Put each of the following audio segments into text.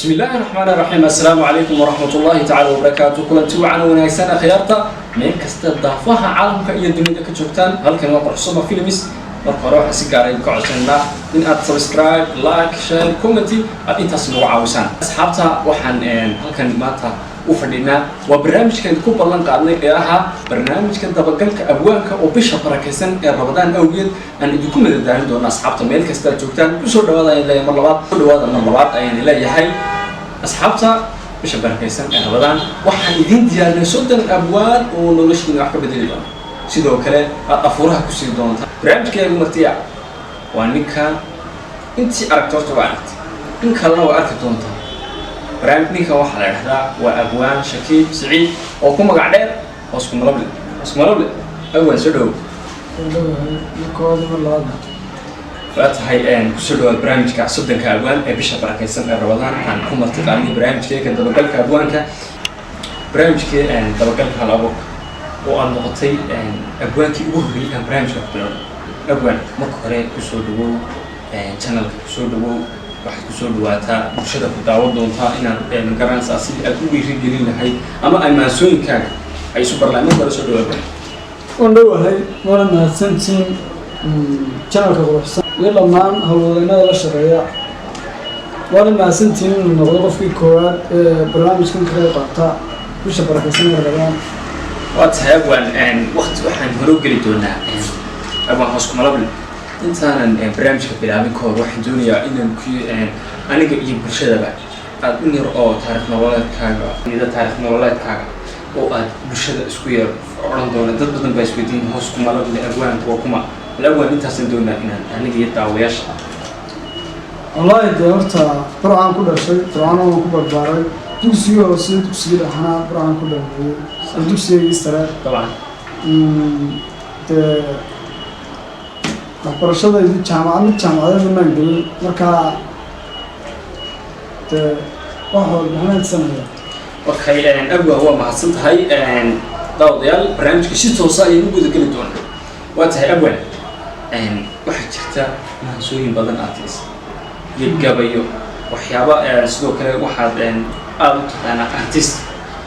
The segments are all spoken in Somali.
بسم الله الرحمن الرحيم. السلام عليكم ورحمة الله تعالى وبركاته. كلنتي وعنا وناكسنا خيارتا مين كستا ضافها عالمك iyo dunida ka joogtaan halkan waa qorsada films marka hore waxa si gaar ah ku codsanaa in aad subscribe, like, share, comment aad intaas nagu caawisaan. asxaabta waxaan halkan maanta u fadhinaa waa barnaamijkan ku ballan qaadnay ee ahaa barnaamijka dabagalka abwaanka oo bisha barakeysan ee Ramadaan awgeed aan idinku madadaalin doona asxaabta meel kasta joogtaan ku soo dhawaada mar labaad ayaan leeyahay asxaabta bisha barakeysan ee Ramadaan waxaan idin diyaarinay soddon abwaan oo noloshiina wax ka bedeli doona sidoo kale aad afuuraha ku sii doonta barnaamijkeenu martiya waa ninka intii aragto waa in kalena waa arki doonta barnaamijka waxa la yiraahdaa waa abwaan Shakiib Saciid oo ku magac dheer Osku Malable abwaan soo dhaw فاتحي كسر برامج كعصدن كأبوان بيشة بركيسن الرمضان عن كمرة تقاليد برامج كي كان دبقل كأبوان برامج كي دبقل كهالأبوك وأن نغطي أبوان كي أوري كان برامج كبير أبوان مكوري كسر دو channel كسر دو واحد كسر دواتا مشهد كداود دونتا إن مقارنة أصلي أقولي رجلين هاي أما أي مسؤول كان أي سوبر لاين ما كسر دو أبوان وندو هاي ولا سنتين channel كقرص يلا مان هولنا لا شرعية وأنا ما سنتين نغلق في كواد برنامج كن كذا قطع وش بركسين الرجال واتهاب وان وقت وحن هروب قليدونا أبغى هاسكم لابل إنسان برنامج كبيرامي كور واحد دنيا إنه كي أنا جيب برشة بقى قد إني رأى تاريخ نوالات كاغا إذا تاريخ نوالات كاغا وقد برشة سكوير عندنا تبدأ بسويدين هاسكم لابل أبوان وكما الأول أنت سندونا إن أنا جيت عويش. والله دورته برعان كل شيء برعانه وكبر باري دوسي وسيد دوسي لحنا برعان كل شيء دوسي يسترى طبعا. برشلونة يجي جامعة من مانجل مركا واحد هنا السنة. أوكي يعني أبوه هو محصلت هاي داوديال برنامج كشيء توصل ينوجد كل دون. واتهاي أبوه. واحد جرتا منسوين بدن أرتيس يجابيو وحيابا سلوك واحد أنا أرتيس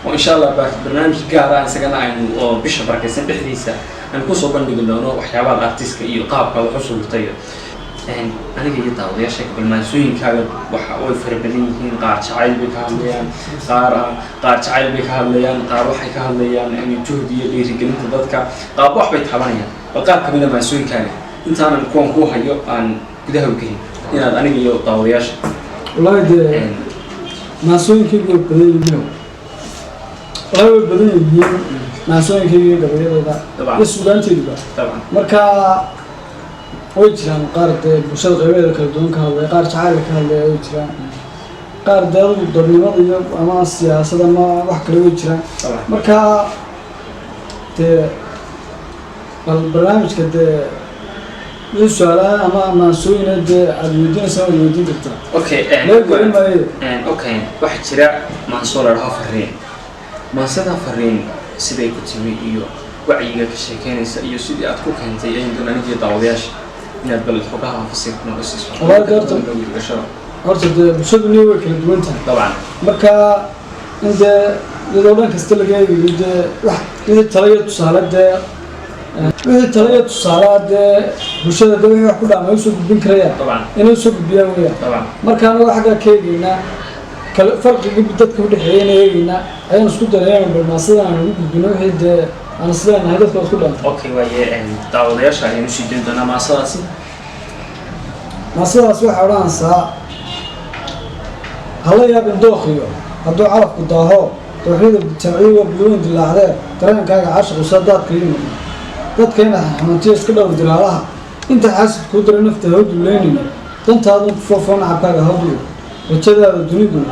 وإن شاء الله برنامج قارا سجنا عن بيش بركة بحديثة أنا كوسو بندق اللونه وحيابا الأرتيس كي قاب كذا حصول طيب أنا جيت أودي أشيك بالمنسوين كذا وحاول فربلين قار شعيل بكهليان قار شعيل بكهليان قار وحي كهليان يعني جهدي اللي رجلين تضدك قاب واحد بيتحبانيا وقار كمان منسوين كذا أنت أنا نكون هو هيو عن كده وكذي هنا أنا جيو طاوياش والله ده مسؤول كي بدي يجيو والله بدي يجيو مسؤول كي بدي ده طبعا السودان تيجي طبعا مركا ويجران قارد بوشل غير كردون كهذا قارد شعار كهذا ويجران قارد الضريبة دي أما السياسة ما واحد كله ويجران مركا ده البرنامج كده السؤال أما مسؤولين ده اليودين سووا اليودين كتير. أوكي. أوكي. واحد شراء منصور الهافرين. منصور الهافرين سيدي كتير إيو وعيك الشيكين إيو سيدي أتكو كنت يعني دون أن يجي طاوياش من البلد حقها في السكن والأسس. والله قرت ده بشد نيويورك الدوينتها. طبعا. مركا عند يدورون كستلقي يد واحد يد تريت صالات ده تريت صالات بشد ده ويحكي كلها ما يسوق بنكريا. طبعا. إنه يسوق بياوية. طبعا. مركا أنا واحد كيجينا فرق جدا كل حين يجينا أنا نسكت عليهم بالمصير أنا بنروح أنا صدق أنا هذا كله. أوكي ويا طاولياش يعني مش جدا أنا مع صلاتي. مع صلاتي حوالي ساعة. هلا يا بن دوخيو هدو عرف قداهو توحيد التوعية وبيون دلالة ترى كان 10 وصدات كلمة قد كان حمتيس كله ودلالها أنت حاسس قدر نفته هود ليني أنت هذا فوفون عبارة هودي وكذا الدنيا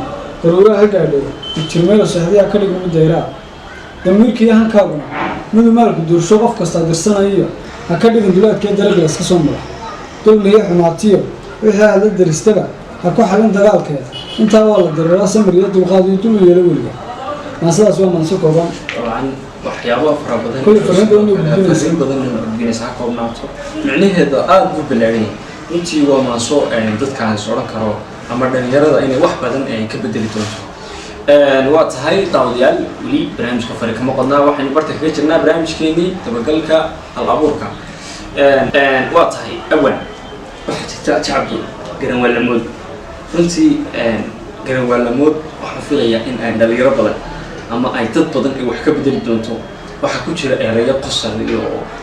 ضرورة هكذا الترميل الصحية كل يوم الدائرة دمير كيان كابنا من مالك دور شوف كاستاد السنة هي هكذا الدولات كده درجة أساسا دول هي حماتية وهي هذا الدرس تبع هكو حلين دلال كده أنت والله دراسة سمريات وقاضي طول يلوي ما صار سوى منسوق طبعا waxyaabo fara badan كل فرد عنده بدين saako naato macnaheedu aad u bilaabay intii waa maaso dadkaan soo karo ama dhalinyarada inay wax badan ay ka bedeli doonto. waa tahay daawadayaal weli barnaamijka fari kama qodnaa waxaynu barta kaga jirnaa barnaamijkeenii dabagalka hal abuurka. waa tahay awan waxaa jirta jacabdu garanwaalamood runtii garanwaalamood waxaan filayaa in ay dhalinyaro badan ama ay dad badan ay wax ka bedeli doonto. waxaa ku jira ereyo qosol iyo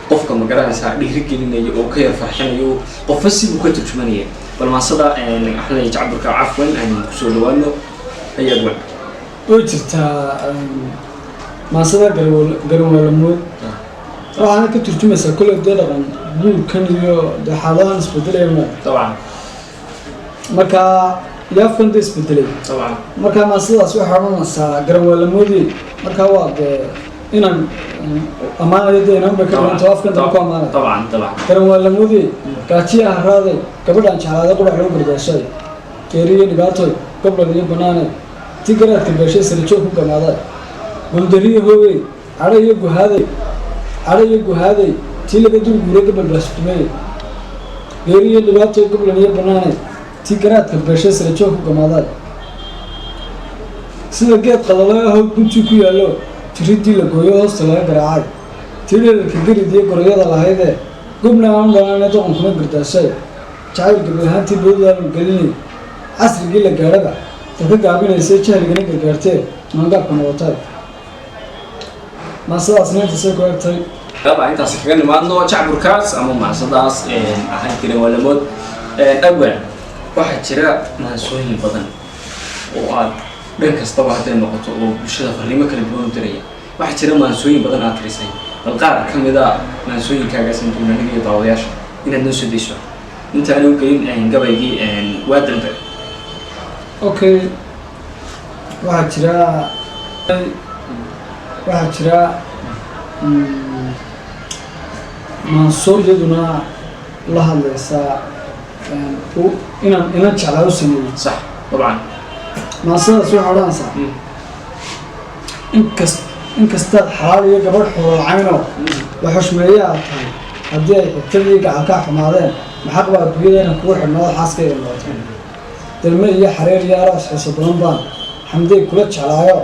qofka magaranaysaa dhiirigelinaya oo ka yar farxinayo qofba sibuu ka turjumanaya. bal maasada axlay jacburka cafwan aynu kusoo dhawaano ay awan way jirtaa maasada garanwaalamood waxaana ka turjumaysaa kolley dee dhaqan guurkan iyo dee xaaladahan isbedelaya طبعا markaa yaafkan dee isbedelay طبعا markaa maasadaas waxaa odhanaysaa garanwaalamoodii markaa waa dee inaan ammaanayo dee inaan bay ka dhiganto afkan daba ku ammaanay طبعا طبعا garanwaalamoodii gaajiya haraaday gabadhaan jeclaaday qurac loo gardaashay geeriyo dhibaatoy goblan iyo banaane tii garaadka beeshay sarijoog ku gamaaday guldariyo hoogay cadho iyo guhaaday tii laga dul guuray gabal baastumeye geeriyo dhibaatoy goblan iyo banaane tii garaadka beeshay sarijoog ku gamaaday sida geed qadalo ahow guntii ku yaallo jiridii la gooyo hoosta laga garaacay tii dheerarka gerid iyo gorayada lahaydee gobna aan banaane doqonkuna gardaashay jacayl gabi ahaantii badadaanu gelinay casrigii la gaadhaba dadka gaabinaysay jahligana gargaartee maangaabka noqotay maasadaas neyntasay ku egtay gaba intaas kaga nimaadno jacburkaas ama maasadaas ahayd garanwaalamood. awan waxaa jira maansooyin badan oo aad dhan kastaba hadday noqoto oo bulshada fariimo kala duwan u diraya. waxaa jira maansooyin badan aad tirisay bal qaar ka mid a maansooyinkaagaas intuunaniga iyo daawadayaasha inaad noo soo dayso intaanu gelin gabaygii waa dambe. okay waxaa jira maansoo iyaduna la hadlaysaa inaan jeclaa u sameeyo صح طبعا maasadaas waxaa odhanaysaa inkastaad xalaal iyo gabadh xoololcayno la xushmeeye aad tahay haddii ay xigtadii gacalkaa xumaadeen maxaq baa adduunyada inaan kugu xidhnaado xaaskayga noqoto dalme iyo xareer iyo aroos xiiso badan baan xamday kula jeclaayo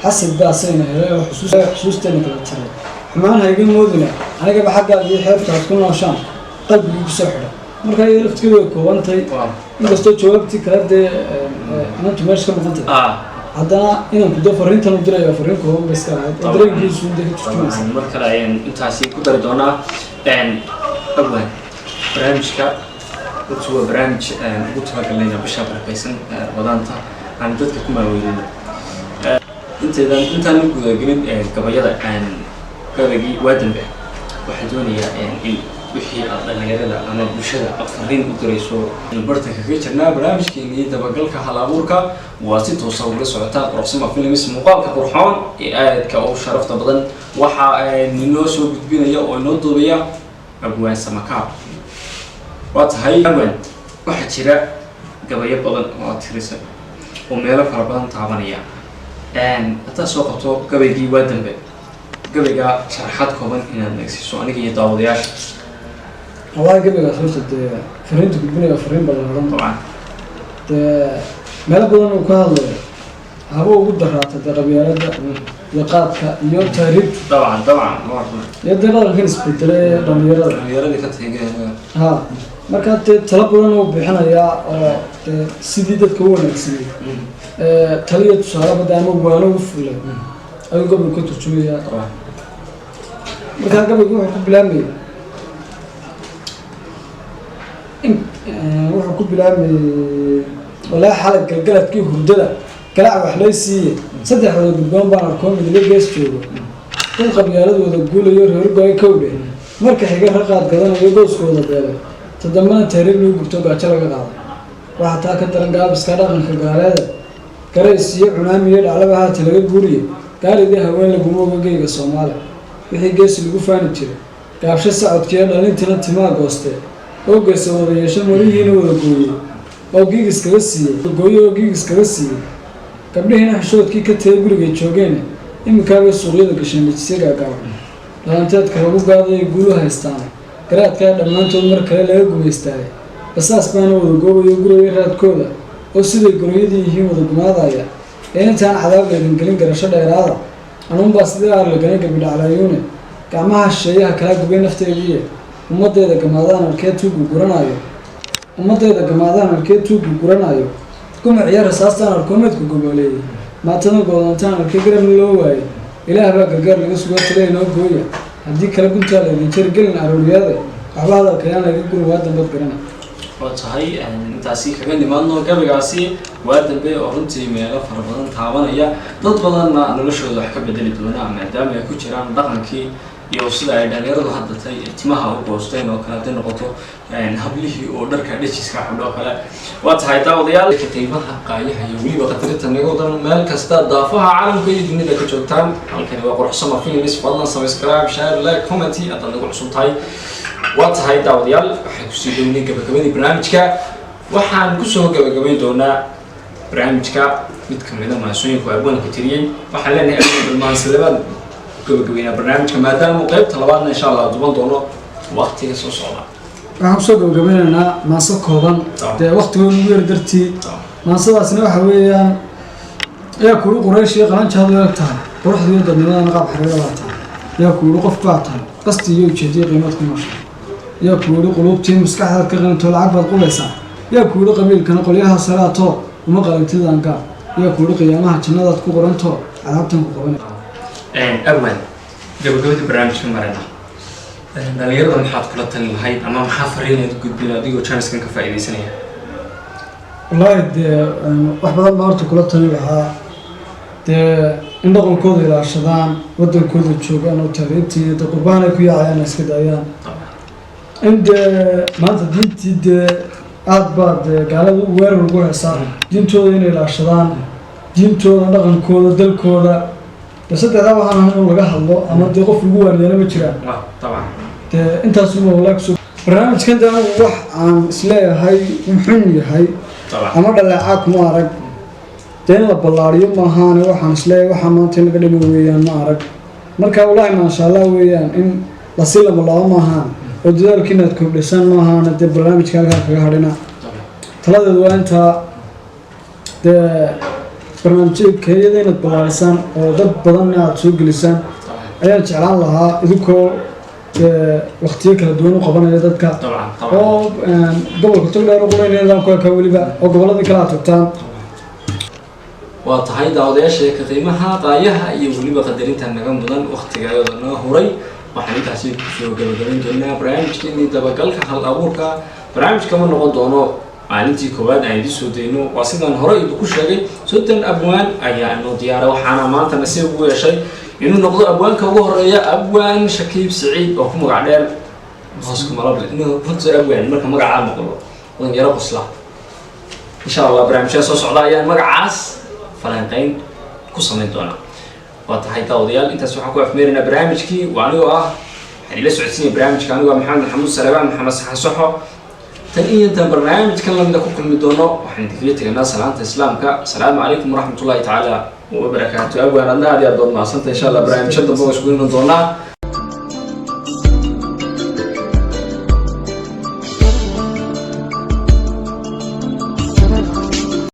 xasad baasayna helay oo xusuusteena kala jiray xumaan hayga moodina anigaba xaggaada iyo xeebtaad ku nooshaan qalbigii kusoo xidha markaa iyada laftigeeda way koobantay inkastoo jawaabtii kale dee inantu meesha ka maqantay haddana inanku dee fariintan u diraya fariin kooban ba iska lahayd oo dareenkiisu dee ka turjumaysa. mar kale ayaan intaasi ku dari doonaa. awan barnaamijka horta waa barnaamij ugu talagalnayna bisha barakaysan wadaanta aan dadka ku maaweynayno. intaan u gudagelin gabayada gabaygii waa dambe waxaan doonayaa in wixii aad dhalinyarada ama bulshada aad fariin u dirayso barta kaga jirnaa barnaamijkeenii dabagalka hal abuurka waa si toosa ula socotaan quruxsama films muuqaalka qurxoon ee aadka u sharafta badan waxaa inoo soo gudbinaya oo inoo duubaya abwaan samakaab. waa tahay awan waxaa jira gabayo badan oo aad tirisay oo meelo fara badan taabanaya. haddaad soo qabto gabaygii waa dambe gabayga sharaxaad kooban inaad nagsiiso aniga iyo daawadayaasha. wallahi gabaygaas horta dee fariinta gudbinaya fariin ballaaran طبعا dee meelo badan uu ka hadlaya haba ugu daraata dee qabyaalada iyo qaadka iyo taariibta طبعا iyo dee dhaqankan isbedelay dhalinyarada dhalinyarada ka tegay ha markaa dee talo badan uu bixinayaa oo dee sidii dadka u wanaagsanay taliya tusaalaba dee ama waano u fulay ayuu gabaygu ka turjumayaa. markaa gabaygu wuxuu ku bilaabmayay walaa xalay galgaladkii hurdada galaac wax lay siiye saddexdooda gudboon baan arkoo midla gees joogo dad qabyaaladooda guulayo reergoay kowdhe marka xiga raqaad gadanayo gooskooda beelay toddobana taariib lagu gurto gaajo laga qaaday waxaa taa ka daran gaabiska dhaqanka gaaleeda garays iyo cunaamiyo dhaclaba haata laga guuriye gaalidii haween laguma oga geyga soomaaliya wixii geesi lagu faani jiray gaabsho sacodkiiyo dhalintina timaa goostee oo geysa wada yeesho marihiina wada gooyey oo giigiskaga siiyey gabdhihiina xishoodkii ka tegay gurigay joogeen iminkaabay suuqyada gasheen dhijisyo gaagaaban dhalanteedka lagu gaadayo guulu haystaan garaadkaa dhammaantood mar kale laga gumaystaay basaas baana wada goobayo guraya raadkooda oo siday goroyadii yihiin wada gumaadaya ee intaan cadaab laydin gelin garasho dheeraada anuunbaa sidii aar laganay gabidhaclaayuune gacmaha shisheeyaha kala gubay nafteediiye ummaddeeda gamaadaan arkee tuugu guranayo gumaciya rasaastaan arkoomedku gobooleeyey maatadan goodantaan arkee garabna loo waayey ilaah baa gargaar laga sugo tale inoo gooya haddii kale guntaa laydin jari gelin arooriyaade waxba hadalkayaan laga guri waa dambad garana waa tahay intaasi kaga nimaadno gabaygaasi waa dambe oo runtii meelo fara badan taabanaya dad badanna noloshooda wax ka bedeli doonaa maadaama ay ku jiraan dhaqankii iyo sida ay dhalinyaradu haddatay timaha u goosteen oo kale hadday noqoto hablihii oo dharka dhajiska xidho oo kale waa tahay daawadayaal qiimaha qaayaha iyo weliba qadarinta naga wadan meel kasta daafaha caalamka iyo dunida ka joogtaan halkani waa quruxsama films fadlan subscribe share like comment haddaad nagu cusub tahay waa tahay daawadayaal waxaan kusii dhawnay gabagabadii barnaamijka waxaan kusoo gabagabayn doonaa barnaamijka mid ka mid a maasooyinka abwaanka tiriyey waxaan leenahay balmaansadabaan gabagabayna barnaamijka maadaama qaybta labaadna insha allah duban doono waqtiga soo socda waxaan kusoo gabagabeynaynaa maanso kooban dee waqtigood ugu yar dartii maansadaasna waxa weeyaan yaa kuuri qurayshiya qalanjaadu eeg tahay quruxdiiyo dadnimadana qaab xariiro baa tahay yaa kuuri qof baa tahay qasti iyo ujeediyo qiimad ku noosha yaa kuuri quluubtii maskaxdaad ka qalintoo lacag baad qubaysaa yaa kuuri qabiilkana qolyaha saraatoo uma qalintidaan gaar yaa kuuri qiyaamaha jannadaad ku qorantoo cadaabtan ku qabanay أول gabagabadii barnaamijka marayna dhalinyarada maxaad kula talin lahayd ama maxaa fariinaad u gudbin adigoo chancekan ka faa'iidaysanaya wallaahi dee wax badan baa horta kula talin lahaa dee in dhaqankooda ilaashadaan waddankooda joogaan oo taariintii dee qurbaan ay ku yaacayaan iska daayaan in dee maanta diintii dee aada baa dee gaalada u weerar ugu heesaa diintooda inay ilaashadaan diintooda dhaqankooda dalkooda saddexdaa waxaan ahay in laga hadlo ama dee qof lagu waaryeelo ma jiraan dee intaasuba walaa kusoo barnaamijkan dee anigu wax aan isleeyahay muxuu yahay ama dhaleecaa kuma arag dee in la ballaariyo maahaane waxaan isleeyahay waxaa maanta in laga dhimo weeyaan ma arag marka wallaahi maasha allah weeyaan in lasii lamalaabo maahaan oo dadaalka inaad kordhisaan maahaane dee barnaamijka halkaa kaga hadhina taladeedu waa intaa dee barnaamijkeeyada inaad ballaarisaan oo dad badanna aada soo gelisaan ayaan jeclaan lahaa idinkoo waqtiyo kala duwan u qabanaya dadka oo gobolka togdheer u quraynaya nidaamku ekaa weliba oo gobolladii kale aad tagtaan waa tahay daawadayaasha ka qiimaha qaayaha iyo weliba qadarinta naga mudan waqtigeeda noo huray waxaan intaasi kusoo gabagabayn doonaa barnaamijkeennii dabagalka hal abuurka barnaamijka ma noqon doono maalintii koowaad aan idin soo dayno waa sidaan hore idinku sheegay soddon abwaan ayaa inoo diyaara waxaana maanta nasiib ugu yeeshay inuu noqdo abwaanka ugu horeeya abwaan shakiib siciid oo ku magac dheer hooska malable inuu runta abwaan marka magacaa maqlo wadan yaro qosla insha allah barnaamijyada soo socda ayaan magacaas falanqayn ku samayn doonaa waa tahay daawadayaal intaas waxaan ku afmeeraynaa barnaamijkii waa anigoo ah waxaan ila socodsiinaya barnaamijka anigoo maxamed maxamuud salebaan maxamed saxan soxo tan iyo intaan barnaamijkan lamida ku kulmi doono waxaan idinkaga teganaa salaanta islaamka asalaamu calaykum waraxmatullaahi tacaala wabarakaatu abwaan adna aad iyo aad baad mahadsantahay insha allah barnaamijyo dambe waa isku iman doonaa